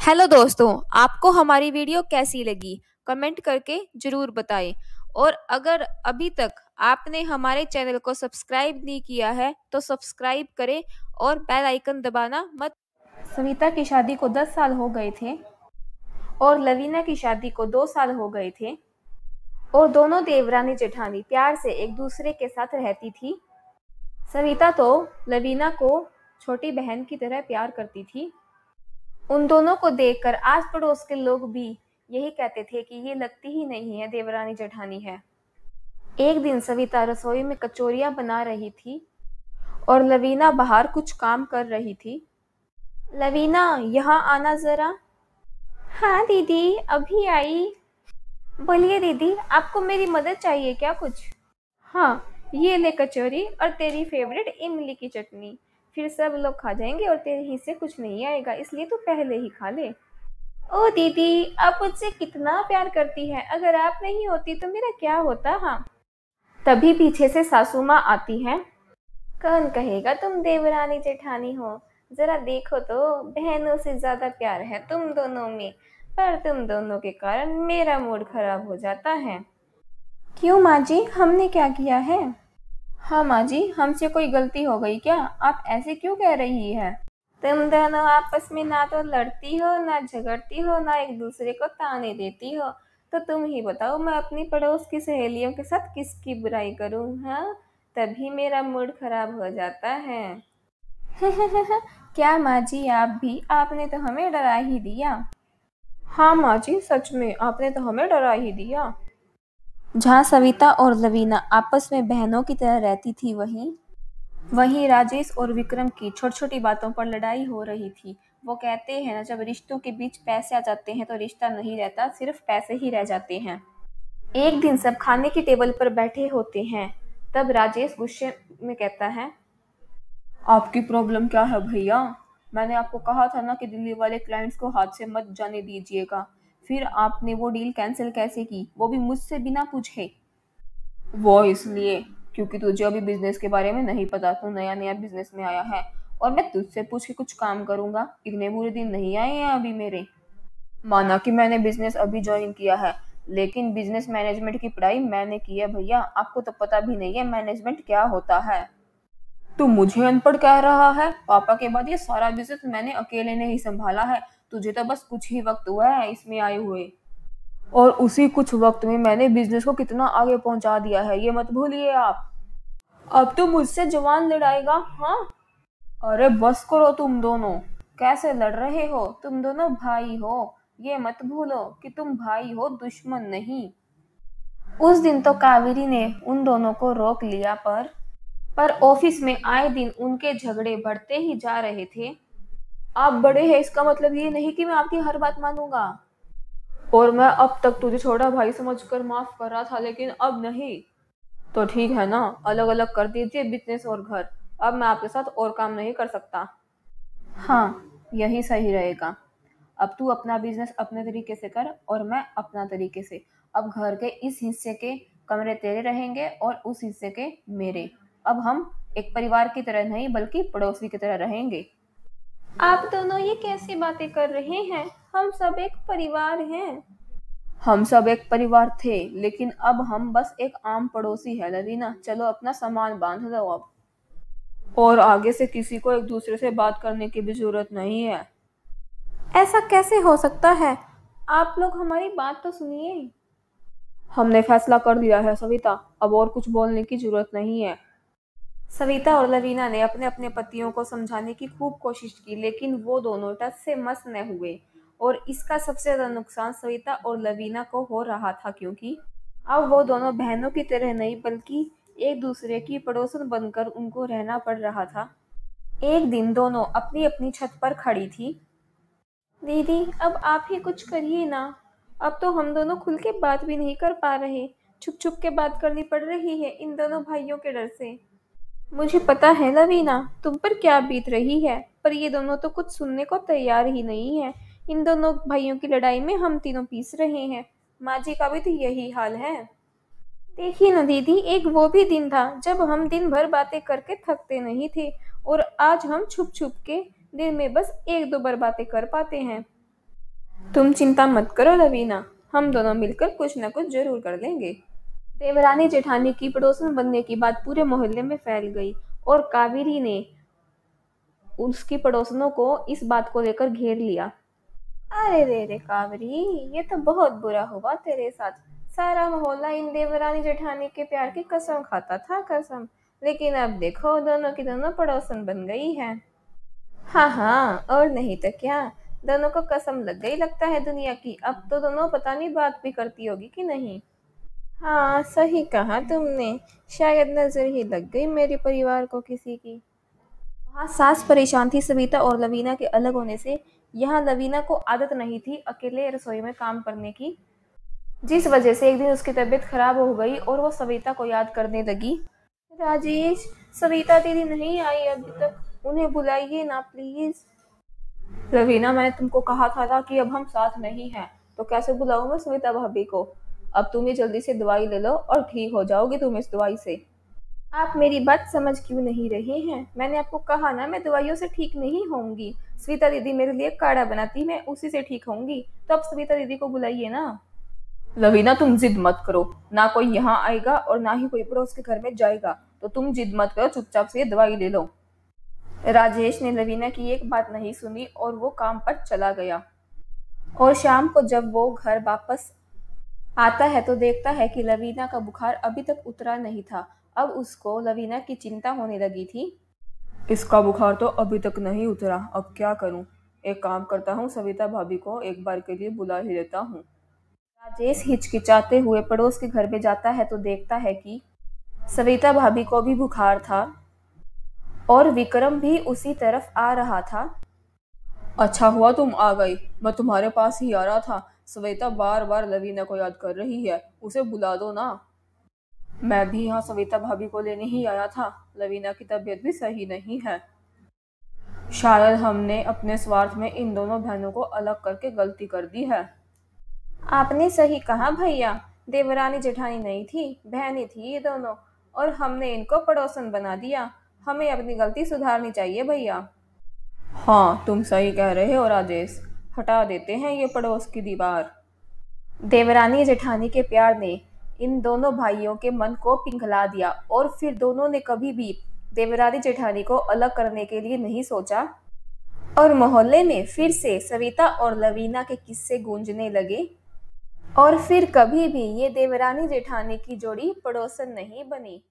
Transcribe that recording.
Hello दोस्तों, आपको हमारी वीडियो कैसी लगी? कमेंट करके जरूर बताएं। और अगर अभी तक आपने हमारे चैनल को सब्सक्राइब नहीं किया है तो सब्सक्राइब करें और बेल आइकन दबाना मत। सविता की शादी को 10 साल हो गए थे और लवीना की शादी को 2 साल हो गए थे और दोनों देवरानी जेठानी प्यार से एक दूसरे के साथ रहती थी। सविता तो लवीना को छोटी बहन की तरह प्यार करती थी। उन दोनों को देखकर आस पड़ोस के लोग भी यही कहते थे कि ये लगती ही नहीं है, देवरानी जेठानी है। एक दिन सविता रसोई में कचौरियां बना रही थी और लवीना बाहर कुछ काम कर रही थी। लवीना, यहाँ आना जरा। हाँ दीदी, अभी आई। बोलिए दीदी, आपको मेरी मदद चाहिए क्या कुछ? हाँ, ये ले कचौरी और तेरी फेवरेट इमली की चटनी। फिर सब लोग खा जाएंगे और तेरे हिस्से कुछ नहीं आएगा, इसलिए तू पहले ही खा ले। ओ दीदी, आप मुझसे कितना प्यार करती हैं। अगर आप नहीं होती तो मेरा क्या होता। हाँ, तभी पीछे से सासू माँ आती हैं। कौन कहेगा तुम देवरानी जेठानी हो? जरा देखो तो, बहनों से ज्यादा प्यार है तुम दोनों में, पर तुम दोनों के कारण मेरा मूड खराब हो जाता है। क्यों माँ जी, हमने क्या किया है? हाँ माँ जी, हमसे कोई गलती हो गई क्या? आप ऐसे क्यों कह रही है? तुम दोनों आपस में ना तो लड़ती हो ना झगड़ती हो, ना एक दूसरे को ताने देती हो। तो तुम ही बताओ, मैं अपनी पड़ोस की सहेलियों के साथ किसकी बुराई करूं? हाँ, तभी मेरा मूड खराब हो जाता है। क्या माँ जी, आप भी? आपने तो हमें डरा ही दिया। हाँ माँ जी, सच में आपने तो हमें डरा ही दिया। जहाँ सविता और लवीना आपस में बहनों की तरह रहती थी, वहीं राजेश और विक्रम की छोटी छोटी बातों पर लड़ाई हो रही थी। वो कहते हैं ना, जब रिश्तों के बीच पैसे आ जाते हैं तो रिश्ता नहीं रहता, सिर्फ पैसे ही रह जाते हैं। एक दिन सब खाने की टेबल पर बैठे होते हैं। तब राजेश गुस्से में कहता है, आपकी प्रॉब्लम क्या है भैया? मैंने आपको कहा था ना कि दिल्ली वाले क्लाइंट्स को हाथ से मत जाने दीजिएगा। फिर आपने वो डील कैंसिल कैसे की, वो भी मुझसे बिना पूछे? वो इसलिए क्योंकि तुझे अभी बिजनेस के बारे में नहीं पता, तू नया नया बिजनेस में आया है और मैं तुझसे पूछ के कुछ काम करूंगा। इतने बुरे दिन नहीं आए हैं अभी मेरे। माना कि मैंने बिजनेस अभी ज्वाइन किया है, लेकिन बिजनेस मैनेजमेंट की पढ़ाई मैंने की है भैया। आपको तो पता भी नहीं है मैनेजमेंट क्या होता है। तू मुझे अनपढ़ कह रहा है? पापा के बाद ये सारा बिजनेस मैंने अकेले ने ही संभाला है। तुझे तो बस कुछ ही वक्त हुआ है इसमें आए हुए, और उसी कुछ वक्त में मैंने बिजनेस को कितना आगे पहुंचा दिया है, ये मत भूलिए आप। अब तो मुझसे जवान लड़ाएगा? हाँ, अरे बस करो तुम दोनों। कैसे लड़ रहे हो? तुम दोनों भाई हो, ये मत भूलो कि तुम भाई हो, दुश्मन नहीं। उस दिन तो कावेरी ने उन दोनों को रोक लिया, पर ऑफिस में आए दिन उनके झगड़े बढ़ते ही जा रहे थे। आप बड़े हैं, इसका मतलब ये नहीं कि मैं आपकी हर बात मानूंगा। और मैं अब तक तुझे छोटा भाई समझकर माफ कर रहा था, लेकिन अब नहीं। तो ठीक है ना, अलग अलग कर दीजिए बिजनेस और घर। अब मैं आपके साथ और काम नहीं कर सकता। हाँ, यही सही रहेगा। अब तू अपना बिजनेस अपने तरीके से कर और मैं अपना तरीके से। अब घर के इस हिस्से के कमरे तेरे रहेंगे और उस हिस्से के मेरे। अब हम एक परिवार की तरह नहीं बल्कि पड़ोसी की तरह रहेंगे। आप दोनों ये कैसी बातें कर रहे हैं? हम सब एक परिवार हैं। हम सब एक परिवार थे, लेकिन अब हम बस एक आम पड़ोसी है लवीना। चलो अपना सामान बांध दो अब, और आगे से किसी को एक दूसरे से बात करने की भी जरूरत नहीं है। ऐसा कैसे हो सकता है? आप लोग हमारी बात तो सुनिए। हमने फैसला कर लिया है सविता, अब और कुछ बोलने की जरूरत नहीं है। सविता और लवीना ने अपने अपने पतियों को समझाने की खूब कोशिश की, लेकिन वो दोनों टस से मस न हुए। और इसका सबसे ज्यादा नुकसान सविता और लवीना को हो रहा था, क्योंकि अब वो दोनों बहनों की तरह नहीं बल्कि एक दूसरे की पड़ोसन बनकर उनको रहना पड़ रहा था। एक दिन दोनों अपनी अपनी छत पर खड़ी थी। दीदी, अब आप ही कुछ करिए ना। अब तो हम दोनों खुल के बात भी नहीं कर पा रहे, छुप छुप के बात करनी पड़ रही है इन दोनों भाइयों के डर से। मुझे पता है लवीना, तुम पर क्या बीत रही है, पर ये दोनों तो कुछ सुनने को तैयार ही नहीं है। इन दोनों भाइयों की लड़ाई में हम तीनों पीस रहे हैं। माँ जी का भी तो यही हाल है। देखिए ना दीदी, एक वो भी दिन था जब हम दिन भर बातें करके थकते नहीं थे, और आज हम छुप छुप के दिन में बस एक दो बार बातें कर पाते हैं। तुम चिंता मत करो लवीना, हम दोनों मिलकर कुछ न कुछ जरूर कर लेंगे। देवरानी जेठानी की पड़ोसन बनने की बात पूरे मोहल्ले में फैल गई और कावेरी ने उसकी पड़ोसनों को इस बात को लेकर घेर लिया। अरे रे रे कावेरी, ये तो बहुत बुरा हुआ तेरे साथ। सारा मोहल्ला इन देवरानी जेठानी के प्यार की कसम खाता था, कसम। लेकिन अब देखो, दोनों की दोनों पड़ोसन बन गई है। हाँ हाँ, और नहीं तो क्या। दोनों को कसम लग गई लगता है दुनिया की। अब तो दोनों पता नहीं बात भी करती होगी कि नहीं। हाँ, सही कहा तुमने। शायद नजर ही लग गई मेरे परिवार को किसी की। वहाँ सास परेशान थी सविता और लवीना के अलग होने से। यहाँ लवीना को आदत नहीं थी अकेले रसोई में काम करने की, जिस वजह से एक दिन उसकी तबीयत खराब हो गई और वो सविता को याद करने लगी। राजेश, सविता दीदी नहीं आई अभी तक, उन्हें बुलाइए ना प्लीज। रवीना, मैंने तुमको कहा था ना कि अब हम साथ नहीं हैं, तो कैसे बुलाऊं मैं सविता भाभी को। अब तुम ये जल्दी से दवाई ले लो और ठीक हो जाओगी तुम इस दवाई से। आप मेरी बात समझ क्यों नहीं रहे हैं? मैंने आपको कहा ना, मैं दवाइयों से ठीक नहीं होंगी। सविता दीदी मेरे लिए काढ़ा बनाती, मैं उसी से ठीक होंगी। तो अब सविता दीदी को बुलाइए ना। लवीना, तुम जिद मत करो। ना कोई यहाँ आएगा और ना ही कोई पड़ोस के घर में जाएगा, तो तुम जिद मत करो, चुपचाप से ये दवाई ले लो। राजेश ने लवीना की एक बात नहीं सुनी और वो काम पर चला गया। और शाम को जब वो घर वापस आता है तो देखता है कि लवीना का बुखार अभी तक उतरा नहीं था। अब उसको लवीना की चिंता होने लगी थी। इसका बुखार तो अभी तक नहीं उतरा, अब क्या करूं? एक काम करता हूं, सविता भाभी को एक बार के लिए बुला ही लेता हूं। राजेश हिचकिचाते हुए पड़ोस के घर में जाता है तो देखता है कि सविता भाभी को भी बुखार था और विक्रम भी उसी तरफ आ रहा था। अच्छा हुआ तुम आ गई, मैं तुम्हारे पास ही आ रहा था। सविता बार बार लवीना को याद कर रही है, उसे बुला दो ना। मैं भी यहाँ सविता भाभी को लेने ही आया था। लवीना की तबीयत भी सही नहीं है। शायद हमने अपने स्वार्थ में इन दोनों बहनों को अलग करके गलती कर दी है। आपने सही कहा भैया, देवरानी जेठानी नहीं थी, बहनें थी ये दोनों, और हमने इनको पड़ोसन बना दिया। हमें अपनी गलती सुधारनी चाहिए भैया। हाँ, तुम सही कह रहे हो राजेश। हटा देते हैं ये पड़ोस की दीवार। देवरानी जेठानी के प्यार ने इन दोनों भाइयों के मन को पिघला दिया और फिर दोनों ने कभी भी देवरानी जेठानी को अलग करने के लिए नहीं सोचा। और मोहल्ले में फिर से सविता और लवीना के किस्से गूंजने लगे। और फिर कभी भी ये देवरानी जेठानी की जोड़ी पड़ोसन नहीं बनी।